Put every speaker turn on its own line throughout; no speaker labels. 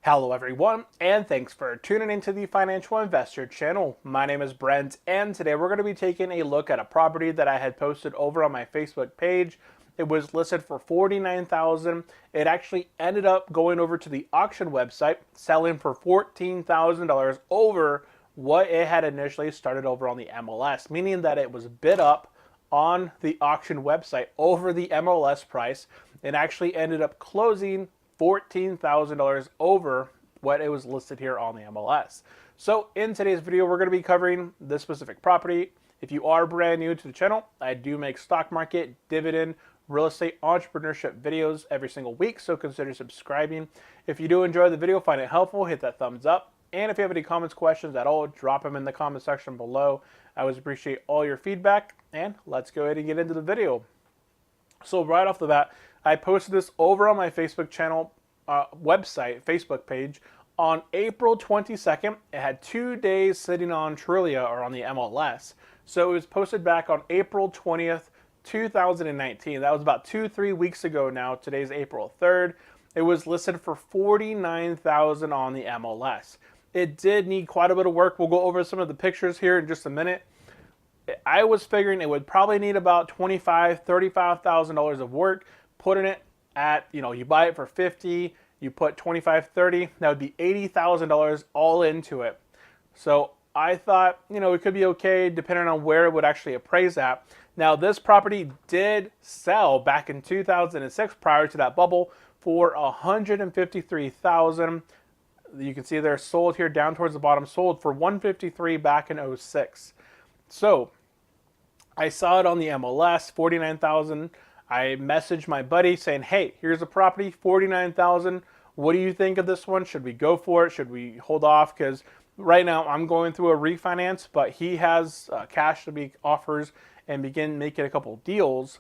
Hello everyone, and thanks for tuning into the Financial Investor channel. My name is Brent, and today we're going to be taking a look at a property that I had posted over on my Facebook page. It was listed for $49,000. It actually ended up going over to the auction website, selling for $14,000 over what it had initially started over on the MLS, meaning that it was bid up on the auction website over the MLS price and actually ended up closing $14,000 over what it was listed here on the MLS. So in today's video, we're going to be covering this specific property. If you are brand new to the channel, I do make stock market, dividend, real estate, entrepreneurship videos every single week, so consider subscribing. If you do enjoy the video, find it helpful, hit that thumbs up. And if you have any comments, questions at all, drop them in the comment section below. I always appreciate all your feedback, and let's go ahead and get into the video. So right off the bat, I posted this over on my Facebook channel, Facebook page on April 22nd. It had 2 days sitting on Trulia or on the MLS. So it was posted back on April 20th, 2019. That was about 3 weeks ago now. Today's April 3rd. It was listed for $49,000 on the MLS. It did need quite a bit of work. We'll go over some of the pictures here in just a minute. I was figuring it would probably need about $25,000, $35,000 of work. Putting it at, you buy it for $50,000, you put $25,000, $30,000, that would be $80,000 all into it. So I thought, it could be okay depending on where it would actually appraise at. Now this property did sell back in 2006 prior to that bubble for $153,000. You can see they're sold here down towards the bottom, sold for $153,000 back in 06. So I saw it on the MLS, $49,000. I messaged my buddy saying, hey, here's a property, $49,000. What do you think of this one? Should we go for it? Should we hold off? Because right now I'm going through a refinance, but he has cash to be offers and begin making a couple deals.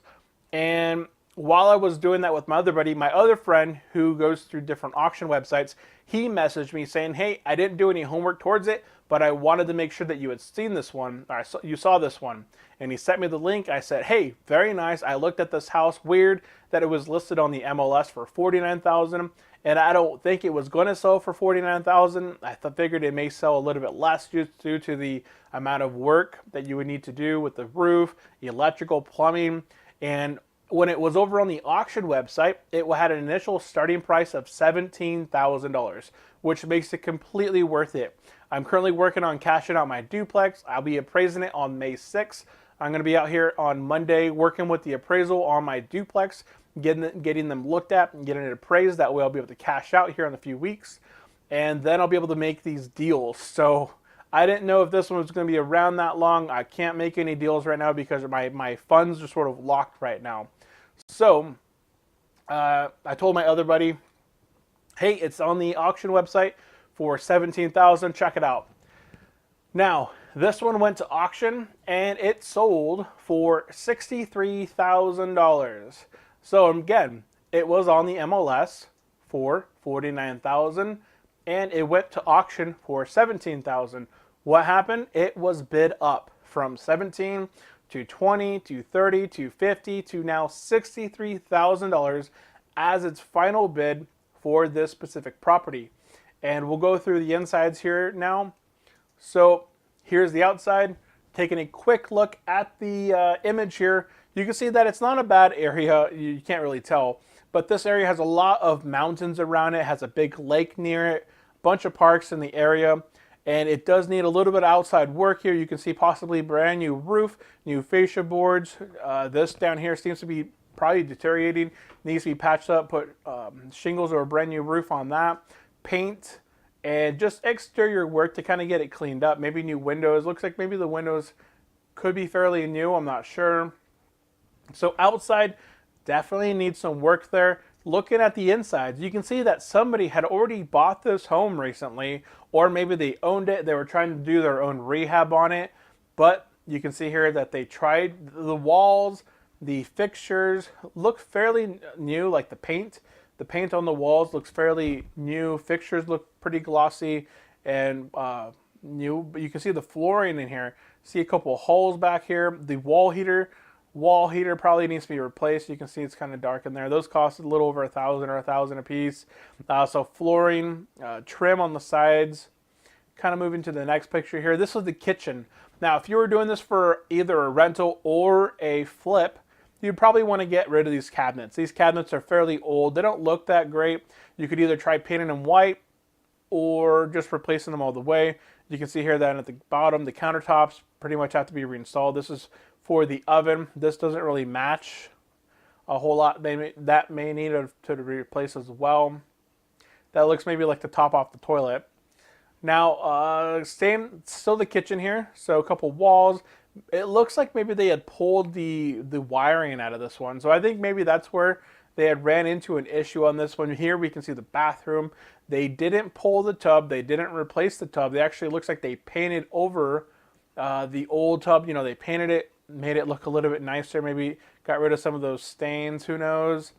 And while I was doing that with my other buddy, my other friend who goes through different auction websites, he messaged me saying, hey, I didn't do any homework towards it, but I wanted to make sure that you had seen this one, or you saw this one. And he sent me the link. I said, hey, very nice. I looked at this house. Weird that it was listed on the MLS for $49,000, and I don't think it was going to sell for $49,000. I figured it may sell a little bit less due to the amount of work that you would need to do with the roof, electrical, plumbing, and when it was over on the auction website, it had an initial starting price of $17,000, which makes it completely worth it. I'm currently working on cashing out my duplex. I'll be appraising it on May 6th. I'm going to be out here on Monday working with the appraisal on my duplex, getting them looked at and getting it appraised. That way I'll be able to cash out here in a few weeks, and then I'll be able to make these deals. So I didn't know if this one was going to be around that long. I can't make any deals right now because my funds are sort of locked right now. So I told my other buddy, hey, it's on the auction website for $17,000. Check it out. Now, this one went to auction and it sold for $63,000. So again, it was on the MLS for $49,000 and it went to auction for $17,000. What happened? It was bid up from 17 to 20 to 30 to 50 to now $63,000 as its final bid for this specific property. And we'll go through the insides here now. So here's the outside. Taking a quick look at the image here, you can see that it's not a bad area. You can't really tell, but this area has a lot of mountains around it, has a big lake near it, a bunch of parks in the area. And it does need a little bit of outside work here. You can see possibly brand new roof, new fascia boards. This down here seems to be probably deteriorating. Needs to be patched up, put shingles or a brand new roof on that. Paint and just exterior work to kind of get it cleaned up. Maybe new windows. Looks like maybe the windows could be fairly new. I'm not sure. So outside definitely needs some work there. Looking at the insides, you can see that somebody had already bought this home recently, or maybe they owned it. They were trying to do their own rehab on it, but you can see here that they tried the walls, the fixtures look fairly new, like the paint. The paint on the walls looks fairly new. Fixtures look pretty glossy and new, but you can see the flooring in here. See a couple of holes back here. The wall heater Wall heater probably needs to be replaced. You can see it's kind of dark in there. Those cost a little over $1,000 or $1,000 a piece. So flooring, trim on the sides. Kind of moving to the next picture here. This is the kitchen. Now, if you were doing this for either a rental or a flip, you'd probably want to get rid of these cabinets. These cabinets are fairly old. They don't look that great. You could either try painting them white or just replacing them all the way. You can see here that at the bottom, the countertops pretty much have to be reinstalled. This is for the oven. This doesn't really match a whole lot. That may need to replace as well. That looks maybe like the top off the toilet. Now, still the kitchen here. So a couple walls. It looks like maybe they had pulled the wiring out of this one. So I think maybe that's where they had ran into an issue on this one. Here we can see the bathroom. They didn't pull the tub. They didn't replace the tub. They actually looks like they painted over the old tub. You know, they painted it, made it look a little bit nicer. Maybe got rid of some of those stains. Who knows?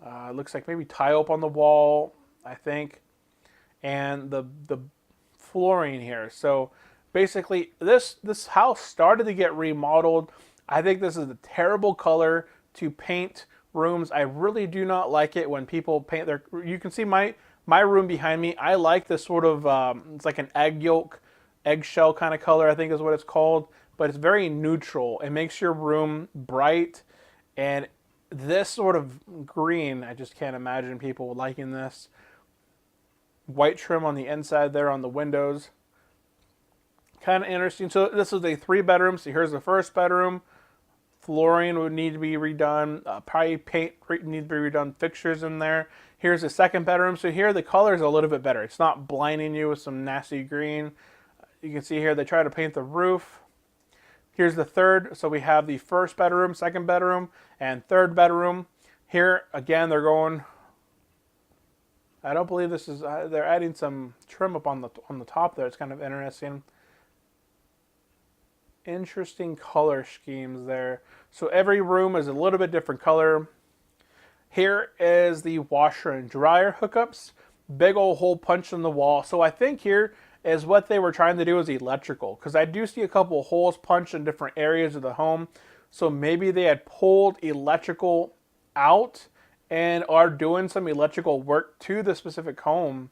It looks like maybe tile up on the wall, I think. And the flooring here. So basically this house started to get remodeled. I think this is a terrible color to paint rooms. I really do not like it when people paint their, you can see my room behind me. I like this sort of it's like an eggshell kind of color, I think is what it's called, but it's very neutral. It makes your room bright, and this sort of green, I just can't imagine people liking this. White trim on the inside there on the windows. Kind of interesting. So this is a 3-bedroom. So here's the first bedroom. Flooring would need to be redone. Probably paint need to be redone. Fixtures in there. Here's the second bedroom. So here the color is a little bit better. It's not blinding you with some nasty green. You can see here they try to paint the roof. Here's the third. So we have the first bedroom, second bedroom, and third bedroom. Here again they're going, I don't believe this is, they're adding some trim up on the top there. It's kind of interesting. Interesting color schemes there. So every room is a little bit different color. Here is the washer and dryer hookups. Big old hole punched in the wall. So I think here is what they were trying to do is electrical, because I do see a couple of holes punched in different areas of the home. So maybe they had pulled electrical out and are doing some electrical work to the specific home,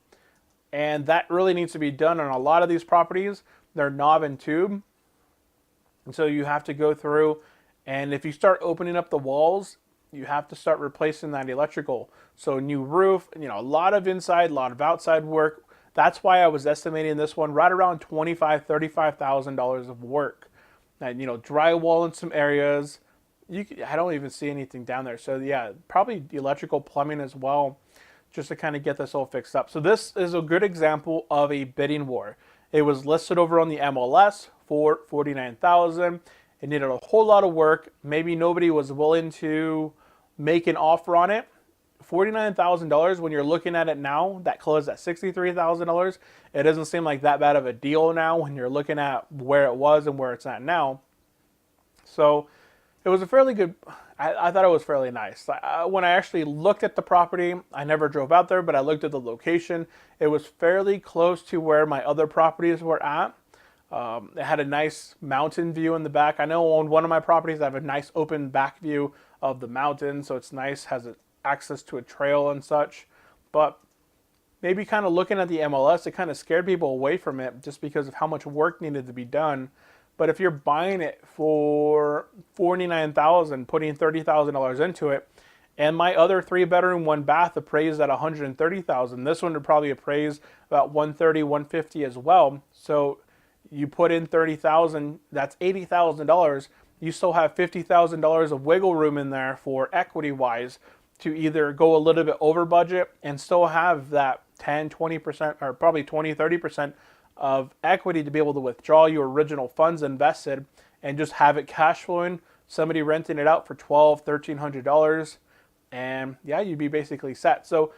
and that really needs to be done on a lot of these properties. They're knob and tube, and so you have to go through, and if you start opening up the walls, you have to start replacing that electrical. So new roof, you know, a lot of inside, a lot of outside work. That's why I was estimating this one right around $25,000, $35,000 of work. And, you know, drywall in some areas. I don't even see anything down there. So yeah, probably electrical, plumbing as well, just to kind of get this all fixed up. So this is a good example of a bidding war. It was listed over on the MLS for $49,000. It needed a whole lot of work. Maybe nobody was willing to make an offer on it. $49,000, when you're looking at it now, that closed at $63,000. It doesn't seem like that bad of a deal now when you're looking at where it was and where it's at now. So it was a fairly good, I thought it was fairly nice. When I actually looked at the property, I never drove out there, but I looked at the location. It was fairly close to where my other properties were at. It had a nice mountain view in the back. I know on one of my properties I have a nice open back view of the mountain, so it's nice, has access to a trail and such. But maybe kind of looking at the MLS, it kind of scared people away from it just because of how much work needed to be done. But if you're buying it for $49,000, putting $30,000 into it, and my other 3-bedroom, 1-bath appraised at $130,000, this one would probably appraise about $130,000, $150,000 as well. So you put in $30,000, that's $80,000. You still have $50,000 of wiggle room in there for equity-wise to either go a little bit over budget and still have that 10, 20%, or probably 20, 30% of equity to be able to withdraw your original funds invested and just have it cash flowing, somebody renting it out for $1,200, $1,300, and yeah, you'd be basically set. So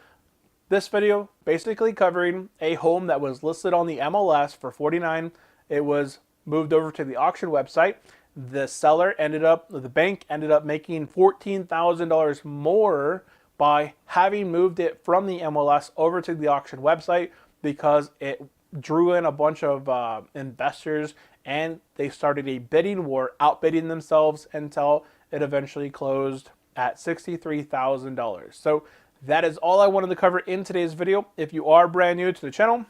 this video basically covering a home that was listed on the MLS for $49,000. It was moved over to the auction website. The bank ended up making $14,000 more by having moved it from the MLS over to the auction website, because it drew in a bunch of investors, and they started a bidding war, outbidding themselves until it eventually closed at $63,000. So that is all I wanted to cover in today's video. If you are brand new to the channel,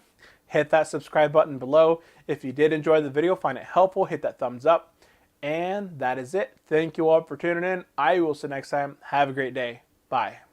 hit that subscribe button below. If you did enjoy the video, find it helpful, hit that thumbs up. And that is it. Thank you all for tuning in. I will see you next time. Have a great day. Bye.